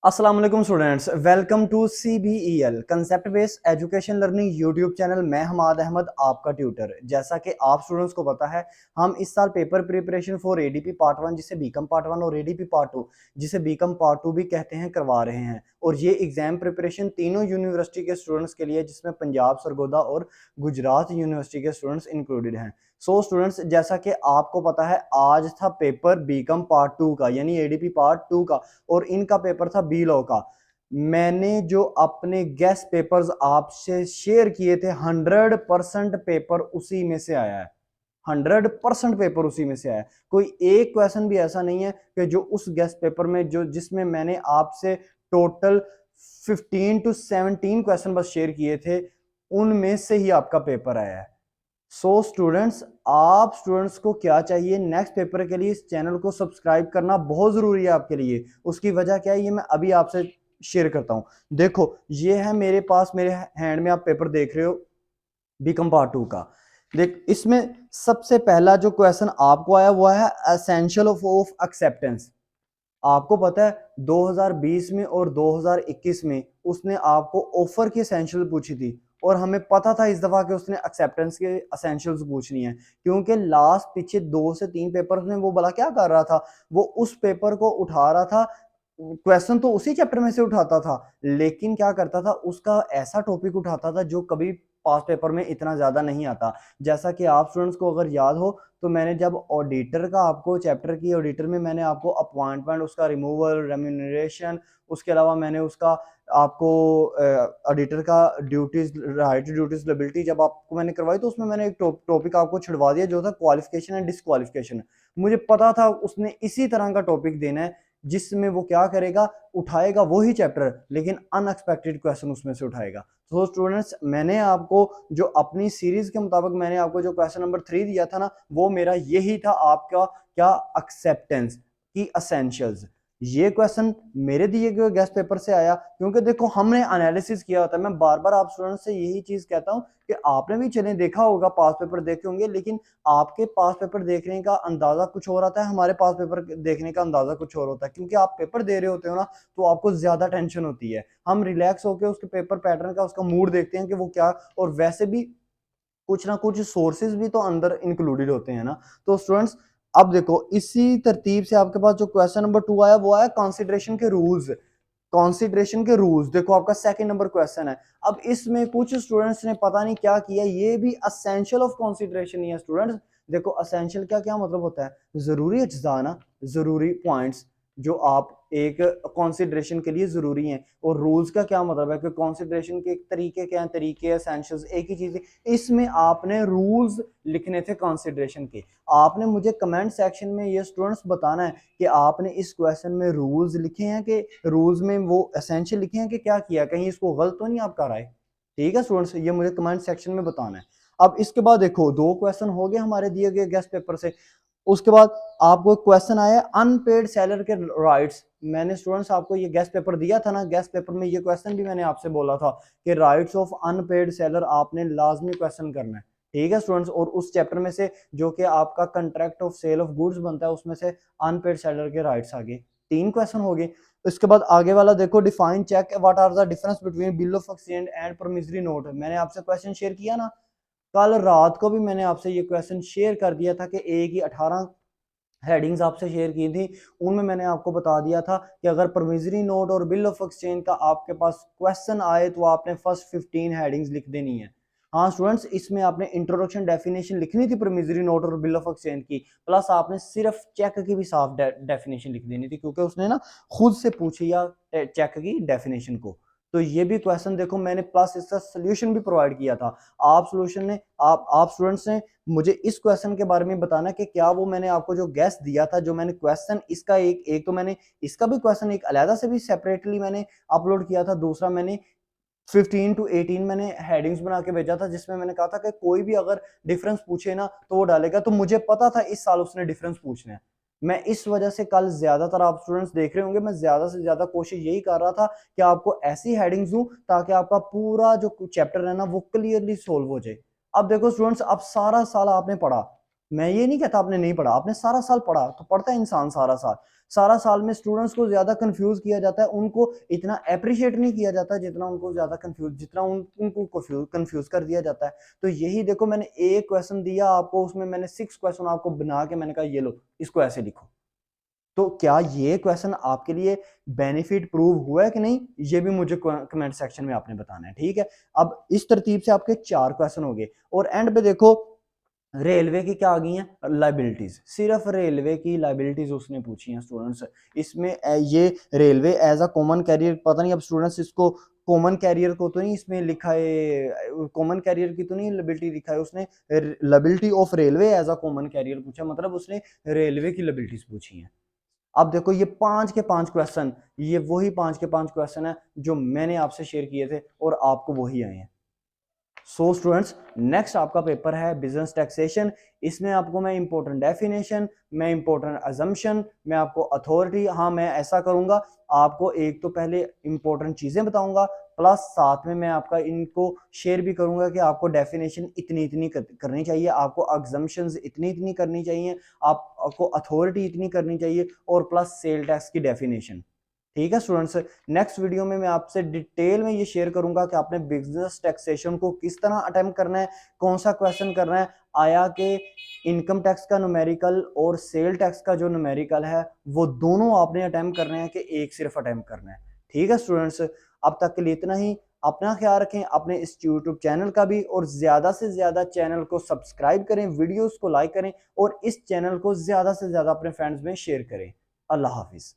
अस्सलाम वालेकुम students, welcome to CBEL concept based education learning YouTube channel. मैं हमाद अहमद आपका ट्यूटर। जैसा कि आप स्टूडेंट्स को पता है, हम इस साल paper preparation for ADP part 1 जिसे बीकॉम पार्ट 1 और एडीपी पार्ट 2 जिसे बीकॉम पार्ट 2 भी कहते हैं करवा रहे हैं। और ये एग्जाम प्रिपरेशन तीनों यूनिवर्सिटी के स्टूडेंट्स के लिए, जिसमें पंजाब सरगोदा और गुजरात यूनिवर्सिटी के स्टूडेंट्स इंक्लूडेड हैं। स्टूडेंट्स, जैसा कि आपको पता है, आज था पेपर बीकॉम पार्ट 2 का यानी एडीपी पार्ट 2 का, और इनका पेपर था बी लॉ का। मैंने जो अपने गेस्ट पेपर्स आपसे शेयर किए थे, 100% पेपर उसी में से आया है। 100% पेपर उसी में से आया है। कोई एक क्वेश्चन भी ऐसा नहीं है कि जो उस गेस्ट पेपर में जिसमें मैंने आपसे टोटल 15 to 17 क्वेश्चन बस शेयर किए थे, उनमें से ही आपका पेपर आया है। स्टूडेंट्स, आप स्टूडेंट्स को क्या चाहिए, नेक्स्ट पेपर के लिए इस चैनल को सब्सक्राइब करना बहुत जरूरी है आपके लिए। उसकी वजह क्या है, ये मैं अभी आपसे शेयर करता हूं। देखो, ये है मेरे पास, मेरे हैंड में आप पेपर देख रहे हो बीकॉम पार्ट 2 का। देख, इसमें सबसे पहला जो क्वेश्चन आपको आया वो है एसेंशियल ऑफ एक्सेप्टेंस। आपको पता है 2020 में और 2021 में उसने आपको ऑफर की एसेंशियल पूछी थी, और हमें पता था इस दफा कि उसने एक्सेप्टेंस के एसेंशियल्स पूछनी है, क्योंकि लास्ट पीछे 2 से 3 पेपर में वो भला क्या कर रहा था, वो उस पेपर को उठा रहा था। क्वेश्चन तो उसी चैप्टर में से उठाता था, लेकिन क्या करता था, उसका ऐसा टॉपिक उठाता था जो कभी पास पेपर में इतना ज्यादा नहीं आता। जैसा कि आप स्टूडेंट्स को अगर याद हो, तो मैंने जब ऑडिटर का आपको चैप्टर की ऑडिटर में मैंने आपको अपॉइंटमेंट, उसका रिमूवल, रेम्यूनरेशन, उसके अलावा मैंने उसका आपको ऑडिटर का ड्यूटीज, राइट ड्यूटीज लायबिलिटी जब आपको मैंने करवाई, तो उसमें मैंने एक टॉपिक आपको छिड़वा दिया जो था क्वालिफिकेशन एंड डिसक्वालिफिकेशन। मुझे पता था उसने इसी तरह का टॉपिक देना है, जिसमें वो क्या करेगा, उठाएगा वही चैप्टर, लेकिन अनएक्सपेक्टेड क्वेश्चन उसमें से उठाएगा। तो स्टूडेंट्स, मैंने आपको जो अपनी सीरीज के मुताबिक मैंने आपको जो क्वेश्चन नंबर 3 दिया था ना, वो मेरा यही था आपका, क्या, एक्सेप्टेंस की असेंशियल्स। ये क्वेश्चन मेरे दिए गए गेस्ट पेपर से आया, क्योंकि देखो हमने एनालिसिस किया होता है। मैं बार बार आप स्टूडेंट से यही चीज कहता हूं कि आपने भी चले देखा होगा, पास पेपर देखे होंगे, लेकिन आपके पास पेपर देखने का अंदाजा कुछ और आता है, हमारे पास पेपर देखने का अंदाजा कुछ और होता है। क्योंकि आप पेपर दे रहे होते हो ना, तो आपको ज्यादा टेंशन होती है। हम रिलैक्स होकर उसके पेपर पैटर्न का, उसका मूड देखते हैं कि वो क्या, और वैसे भी कुछ ना कुछ सोर्सेज भी तो अंदर इंक्लूडेड होते हैं ना। तो स्टूडेंट्स, अब देखो, इसी तरतीब से आपके पास जो क्वेश्चन नंबर 2 आया, वो आया कंसिडरेशन के रूल्स। कंसिडरेशन के रूल्स, देखो आपका सेकंड नंबर क्वेश्चन है। अब इसमें कुछ स्टूडेंट्स ने पता नहीं क्या किया, ये भी असेंशियल ऑफ कंसिडरेशन ही है स्टूडेंट्स। देखो, असेंशियल का क्या मतलब होता है, जरूरी अज्जा ना, जरूरी पॉइंट्स जो आप एक कंसिडरेशन के लिए जरूरी हैं। और रूल्स का क्या मतलब है कि कंसिडरेशन के तरीके क्या हैं, तरीके एसेंशियल्स एक ही चीज है। इसमें आपने रूल्स लिखने थे कंसिडरेशन के। आपने मुझे कमेंट सेक्शन में ये स्टूडेंट्स बताना है कि आपने इस क्वेश्चन में रूल्स लिखे हैं, कि रूल्स में वो एसेंशियल लिखे हैं, कि क्या किया, कहीं इसको गलत तो नहीं आप कर आए। ठीक है स्टूडेंट्स, ये मुझे कमेंट सेक्शन में बताना है। अब इसके बाद देखो, 2 क्वेश्चन हो गए हमारे दिए गए गेस्ट पेपर से। उसके बाद आपको क्वेश्चन आया अनपेड सेलर के राइट्स। मैंने स्टूडेंट्स आपको ये गेस्ट पेपर दिया था ना, गेस्ट पेपर में ये क्वेश्चन भी मैंने आपसे बोला था कि राइट्स ऑफ अनपेड सेलर आपने लाजमी क्वेश्चन करना है। ठीक है स्टूडेंट्स, और उस चैप्टर में से जो कि आपका contract of sale of goods बनता है, उसमें से अनपेड सेलर के राइट्स आ गए। 3 क्वेश्चन हो गए। इसके बाद आगे वाला देखो, define check what are the difference between bill of exchange and promissory note. मैंने आपसे क्वेश्चन शेयर किया ना, कल रात को भी मैंने आपसे ये क्वेश्चन शेयर कर दिया था कि एक ही 18 हेडिंग्स आपसे शेयर की थी। उनमें मैंने आपको बता दिया था कि अगर प्रोमिजरी नोट और बिल ऑफ एक्सचेंज का आपके पास क्वेश्चन आए, तो आपने फर्स्ट 15 हेडिंग्स लिख देनी है। हाँ स्टूडेंट्स, इसमें आपने इंट्रोडक्शन डेफिनेशन लिखनी थी प्रोमिजरी नोट और बिल ऑफ एक्सचेंज की, प्लस आपने सिर्फ चेक की भी साफ डेफिनेशन लिख देनी थी, क्योंकि उसने ना खुद से पूछी या चेक की डेफिनेशन को। तो ये भी क्वेश्चन देखो, मैंने प्लस इसका सोल्यूशन भी प्रोवाइड किया था। आप सोल्यूशन ने आप स्टूडेंट्स ने मुझे इस क्वेश्चन के बारे में बताना कि क्या वो मैंने आपको जो गेस दिया था, जो मैंने क्वेश्चन इसका एक तो मैंने इसका भी क्वेश्चन एक अलग से भी सेपरेटली मैंने अपलोड किया था। दूसरा मैंने 15 to 18 मैंने हेडिंग्स बना के भेजा था, जिसमें मैंने कहा था कि कोई भी अगर डिफरेंस पूछे ना, तो वो डालेगा। तो मुझे पता था इस साल उसने डिफरेंस पूछना है। मैं इस वजह से कल ज्यादातर, आप स्टूडेंट्स देख रहे होंगे, मैं ज्यादा से ज्यादा कोशिश यही कर रहा था कि आपको ऐसी हेडिंग्स दूं ताकि आपका पूरा जो चैप्टर है ना, वो क्लियरली सोल्व हो जाए। अब देखो स्टूडेंट्स, अब सारा साल आपने पढ़ा, मैं ये नहीं कहता आपने नहीं पढ़ा, आपने सारा साल पढ़ा, तो पढ़ता है इंसान सारा साल। सारा साल में स्टूडेंट्स को ज्यादा कंफ्यूज किया जाता है, उनको इतना अप्रिशिएट नहीं किया जाता जितना उनको ज्यादा कंफ्यूज, जितना उनको कंफ्यूज कर दिया जाता है। तो यही देखो, मैंने एक क्वेश्चन दिया आपको, उसमें मैंने 6 क्वेश्चन आपको बना के मैंने कहा ये लो इसको ऐसे लिखो। तो क्या ये क्वेश्चन आपके लिए बेनिफिट प्रूव हुआ है कि नहीं, ये भी मुझे कमेंट सेक्शन में आपने बताना है, ठीक है। अब इस तरतीब से आपके 4 क्वेश्चन हो गए, और एंड पे देखो रेलवे की क्या आ गई हैं लाइबिलिटीज, सिर्फ रेलवे की लाइबिलिटीज उसने पूछी हैं स्टूडेंट्स। इसमें ये railway as a common carrier, पता नहीं अब स्टूडेंट्स इसको कॉमन कैरियर को तो नहीं इसमें लिखा है, कॉमन कैरियर की तो नहीं लाइबिलिटी लिखा है उसने, liability of railway as a common carrier पूछा, मतलब उसने रेलवे की लाइबिलिटीज पूछी हैं। अब देखो ये 5 के 5 क्वेश्चन, ये वही 5 के 5 क्वेश्चन है जो मैंने आपसे शेयर किए थे और आपको वही आए हैं। सो स्टूडेंट्स, नेक्स्ट आपका पेपर है बिजनेस टैक्सेशन। इसमें आपको मैं इंपॉर्टेंट डेफिनेशन, मैं इंपॉर्टेंट अजम्पशन, मैं आपको अथॉरिटी, हाँ मैं ऐसा करूंगा आपको एक तो पहले इंपॉर्टेंट चीजें बताऊंगा, प्लस साथ में मैं आपका इनको शेयर भी करूंगा कि आपको डेफिनेशन इतनी इतनी करनी चाहिए, आपको अजम्पशंस इतनी इतनी करनी चाहिए, आपको अथॉरिटी इतनी करनी चाहिए, और प्लस सेल टैक्स की डेफिनेशन। ठीक है स्टूडेंट्स, नेक्स्ट वीडियो में मैं आपसे डिटेल में ये शेयर करूंगा कि आपने बिजनेस टैक्सेशन को किस तरह अटेम्प्ट करना है, कौन सा क्वेश्चन करना है, आया कि इनकम टैक्स का न्यूमेरिकल और सेल टैक्स का जो न्यूमेरिकल है वो दोनों आपने अटेम्प्ट करने हैं कि एक सिर्फ अटेम्प्ट करना है। ठीक है स्टूडेंट्स, अब तक के लिए इतना ही। अपना ख्याल रखें, अपने इस यूट्यूब चैनल का भी, और ज्यादा से ज्यादा चैनल को सब्सक्राइब करें, वीडियोस को लाइक करें, और इस चैनल को ज्यादा से ज्यादा अपने फ्रेंड्स में शेयर करें। अल्लाह हाफिज।